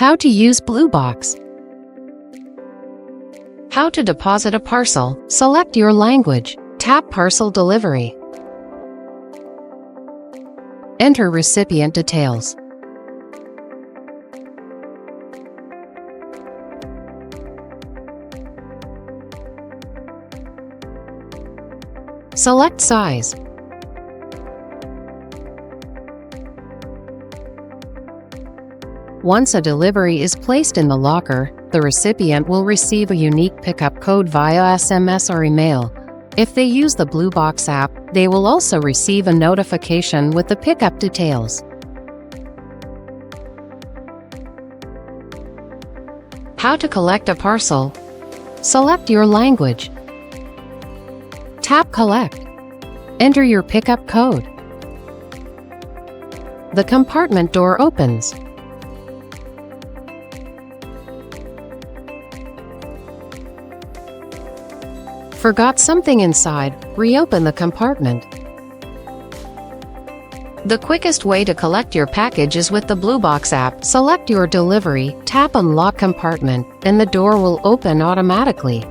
How to use BlueBox. How to deposit a parcel. Select your language. Tap Parcel Delivery. Enter recipient details. Select size. Once a delivery is placed in the locker, the recipient will receive a unique pickup code via SMS or email. If they use the BlueBox app, they will also receive a notification with the pickup details. How to collect a parcel. Select your language. Tap Collect. Enter your pickup code. The compartment door opens. Forgot something inside? Reopen the compartment. The quickest way to collect your package is with the BlueBox app. Select your delivery, tap Unlock Compartment, and the door will open automatically.